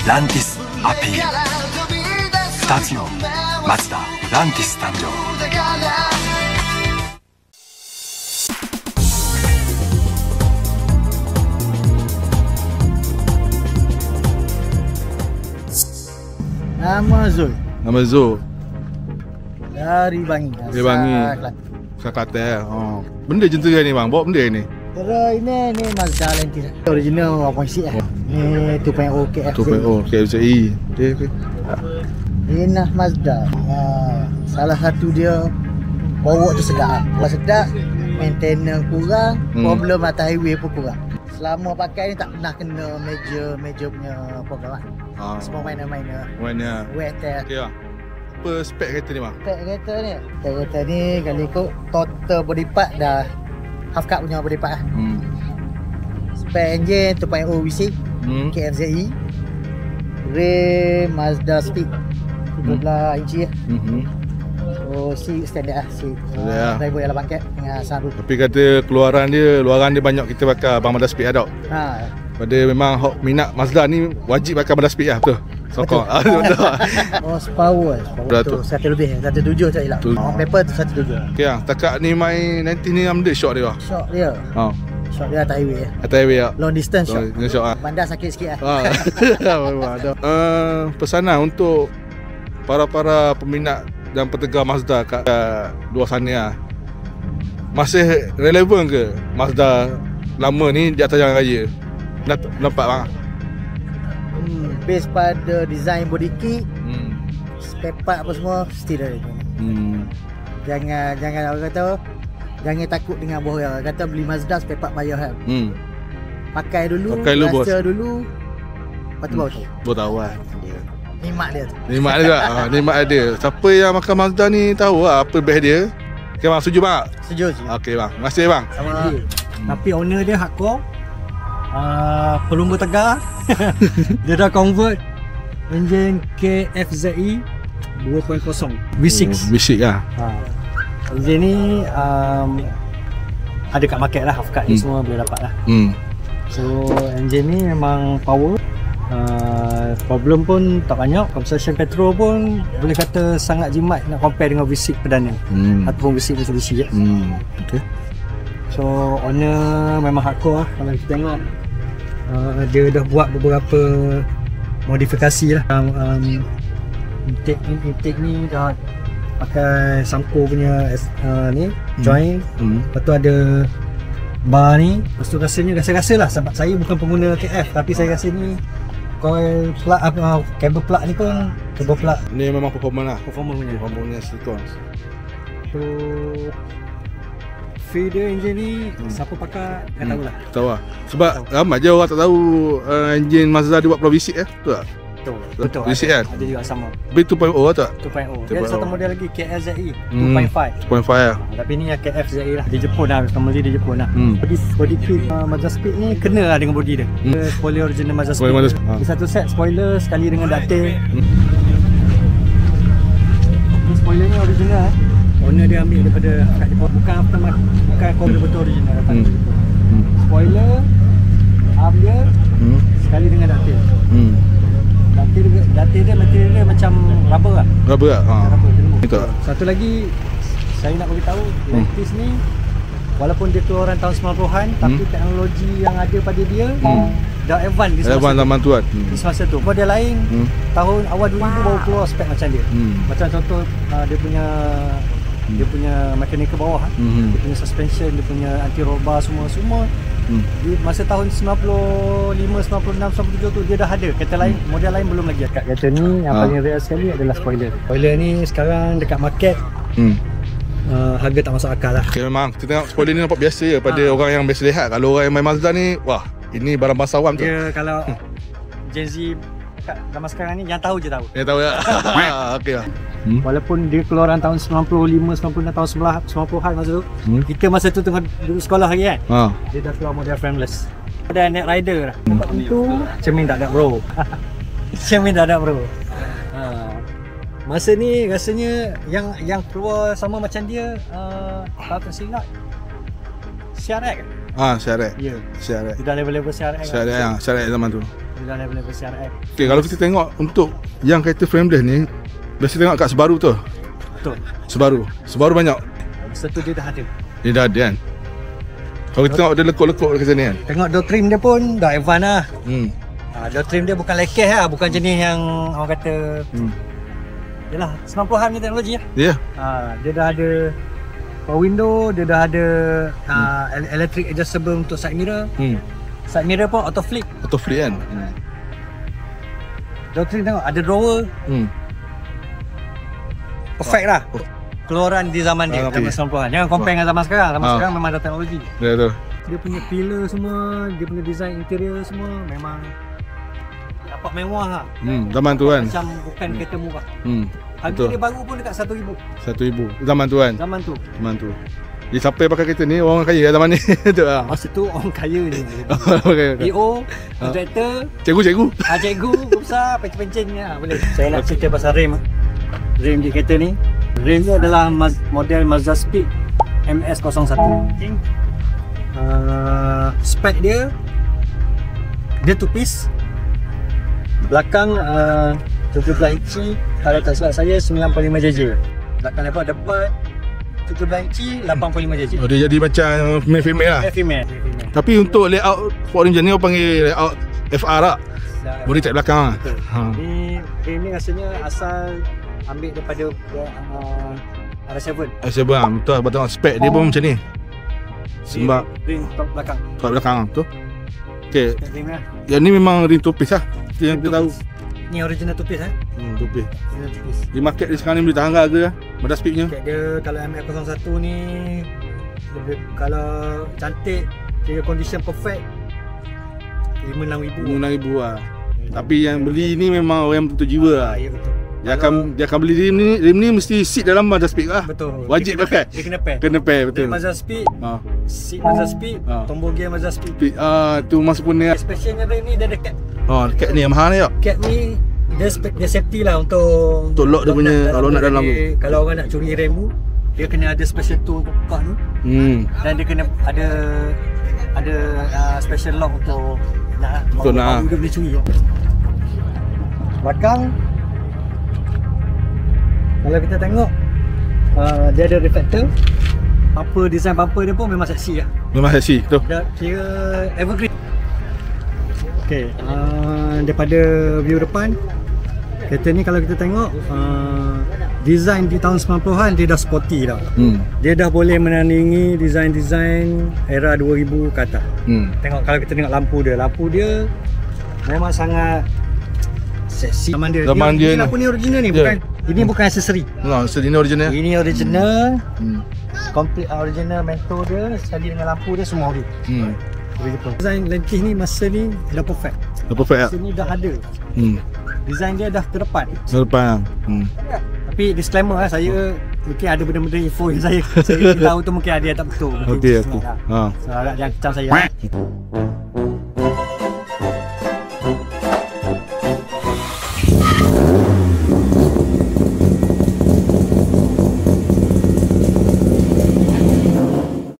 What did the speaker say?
ランティスアピール。2つのマツダランティス誕生。Nama Zul. Nama Zul. Dari Bangi. Dari Bangi. Kelantan. Oh. Benda macam tu ni bang. Bawa benda ni. Terus ini Mazda Lantis. Original 1.6 lah. Ni 2.0 KFZE. 2.0 KFZE. Okey okey. Ini Mazda. Salah satu dia bawa tu sedap. Bawa sedap, maintenance kurang, problem atas highway pun kurang. Selama pakai ni tak pernah kena major punya problem lah. Semua minor-minor. Wear test. Okey lah. Apa spek kereta ni bang? Spek kereta ni kalau ikut total body part dah half cut punya body part lah. Spek engine 2.0 V6 KFZE. Rim Mazda Speed 13 inci lah. So seat standard lah, seat driver yang 8 cat dengan sunroof. Tapi kata luaran dia banyak kita pakai abang Mazda Speed lah dok. Pada memang hok minat Mazda ni wajib pakai Mazda Speed lah, betul? Sokong. Betul. Horsepower tu 1 lebih, 1.7 tak silap. On paper tu 1.7. Okey lah, takat ni main nanti ni benda shock dia. Shock dia. Shock dia atas highway. Atas highway lah. Long distance shock. Shock lah. Bandar sakit sikit lah. Pesanan untuk para peminat dan petegar Mazda kat luar sana lah. Masih relevan ke Mazda lama ni di atas jalan raya? Nampak bang? Based pada design body kit, spare part apa semua still ada. Jangan orang kata jangan takut dengan bahawa orang kata beli Mazda spare part payah kan. Pakai dulu, rasa dulu, lepas tu baru tahu. Baru tahu lah. Nikmat dia tu. Nikmat dia. Nikmat dia. Siapa yang makan Mazda ni tahu lah apa best dia. Okey bang, setuju bang? Setuju. Okey bang. Terima kasih bang. Sama. Tapi owner dia hardcore. Pelumbu tegar. Dia dah convert engine KFZE 2.0 V6. V6 lah. Engine ni ada kat market lah, half cut ni semua boleh dapat lah. So engine ni memang power. Problem pun tak banyak. Consumption petrol pun boleh kata sangat jimat nak compare dengan V6 perdana ataupun V6 Mitsubishi. Okay. So owner memang hardcore lah. Kalau kita tengok dia dah buat beberapa modifikasi lah. Intake ni dah pakai Samco punya ni joint. Lepas tu ada bar ni. Lepas tu rasa lah sebab saya bukan pengguna KF, tapi saya rasa ni coil plug kabel plug ni pun kabel plug ni memang performance punya silikon. So feel dia engine ni siapa pakai tak tahulah. Tahu lah. Sebab ramai je orang tak tahu engine Mazda dia buat Pro V6 betul tak? Betul. V6 kan? Ada juga sama. B2.0 lah tak? 2.0. Dia ada satu model lagi KFZE 2.5. 2.5 lah. Tapi ni yang KFZE lah. Di Jepun lah, normally di Jepun lah. Body kit Mazda Speed ni kena lah dengan body dia. Spoiler original Mazda Speed. Di satu set spoiler sekali dengan ductile. Spoiler ni original. Owner dia ambil daripada kat Jepun. Bukan aftermarket, bukan betul original. Spoiler arm dia sekali dengan ductile. Ductile dia material dia macam rubber lah. Rubber lah? Itu. Satu lagi saya nak beritahu, Lantis ni walaupun dia keluaran tahun 90-an, tapi teknologi yang ada pada dia dah advance di zaman tu kan? Di semasa tu. Kalau dia lain, tahun awal 2000 baru keluar spek macam dia. Macam contoh dia punya mechanical bawah, dia punya suspension, dia punya anti roll bar semua di masa tahun 95, 96, 97 tu dia dah ada. Kereta lain, model lain belum lagi. Kat kereta ni yang paling rare sekali adalah spoiler. Spoiler ni sekarang dekat market harga tak masuk akal lah. Okay, memang kita tengok spoiler ni nampak biasa je pada orang yang biasa lihat. Kalau orang yang main Mazda ni, wah ini barang bangsawan tu. Dia kalau Gen Z zaman sekarang ni yang tahu je tahu. Yang tahu ya. Okey lah. Walaupun dia keluaran tahun 95, 96, tahun 90-an masa tu. Kita masa tu tengah duduk sekolah lagi kan. Dia dah keluar model frameless. Model Night Rider lah. Nampak pintu, cermin tak ada bro. Cermin tak ada bro. Masa ni rasanya yang keluar sama macam dia kalau tak silap CRX. CRX. Ya. CRX. Dia dah level-level CRX. CRX zaman tu. Dia dah level CRF. Okay, kalau kita tengok untuk yang kereta frameless ni, biasa tengok kat Subaru tu. Betul. Subaru banyak. Satu dia dah ada. Dia dah ada kan. Kalau kita tengok ada lekuk-lekuk dekat sini kan. Tengok door trim dia pun dah advance lah. Door trim dia bukan lekeh lah, bukan jenis yang orang kata yalah 90-an ni teknologi lah. Ya. Dia dah ada power window, dia dah ada electric adjustable untuk side mirror. Side mirror pun auto flip. Auto flip kan. Door trim tengok ada drawer. Perfect lah. Keluaran di zaman dia, zaman 90-an. Jangan compare dengan zaman sekarang. Zaman sekarang memang ada teknologi. Betul. Dia punya pillar semua, dia punya design interior semua memang dapat mewah lah. Zaman tu kan. Macam bukan kereta murah. Harga Betul. dia baru pun dekat 1,000. 1,000. Zaman tu kan. Zaman tu. Jadi siapa yang pakai kereta ni orang kaya zaman ni. Betul lah. Masa tu orang kaya ni. Okay. PO, kontraktor, Cikgu. cikgu besar, pencen-pencen ni lah boleh. Saya nak cerita pasal rim. Rim di kereta ni. Rim ni adalah model Mazda Speed MS01. Spek dia 2 piece. Belakang 17 inci, kalau tak silap saya 95 jj. Belakang depan 17 inci 85 jj. Oh, dia jadi macam female lah. Female. Tapi untuk layout Ford Ranger ni orang panggil layout FR lah. Body type belakang lah. Ini rasanya asal ambil daripada RS7. RS7 lah, betul. Tengok spek dia pun macam ni. Sebab ring top belakang. Top belakang tu. Okay. Ring lah. Yang ni memang ring topis lah. Itu yang kita tahu. Ni original topis Topis. Original topis. Di market dia sekarang ni boleh tahan harga lah. Mazda Speednya. Dia kalau MX-01 ni kalau cantik, kira condition perfect 56,000. 6,000 lah. Tapi yang beli ni memang orang yang betul jiwa lah. Ya betul. Dia akan beli rim ni mesti seat dalam Mazda Speed lah. Betul. Wajib pakai. Dia kena pair. Kena pair betul. Dia Mazda Speed, seat Mazda Speed, tombol gear Mazda Speed. Tu masuk pun ni lah. Specialnya rim ni dia ada cap. Cap ni yang mahal ni tak? Cap ni dia safety lah untuk lock dia punya lock dalam tu. Kalau orang nak curi rem tu, dia kena ada special tool untuk buka tu. Dan dia kena ada special lock untuk nak dia boleh curi. Belakang kalau kita tengok dia ada reflector. Design bumper dia pun memang seksi lah. Memang seksi tu. Dia kira evergreen. Okay, daripada view depan kereta ni kalau kita tengok design di tahun 90-an dia dah sporty dah. Dia dah boleh menandingi design-design era 2000 ke atas. Tengok kalau kita tengok lampu dia memang sangat seksi. Zaman dia lampu ni original ni bukan. Ini bukan aksesori. Ini original. Ini original. Complete original mentor dia, sekali dengan lampu dia semua ori. Design lentih ni masa ni dah perfect. Masa ni dah ada. Design dia dah ke depan. Tapi disclaimer lah, saya mungkin ada benda-benda info yang saya tahu tu mungkin ada yang tak betul. Okey. So agak jangan kecam saya.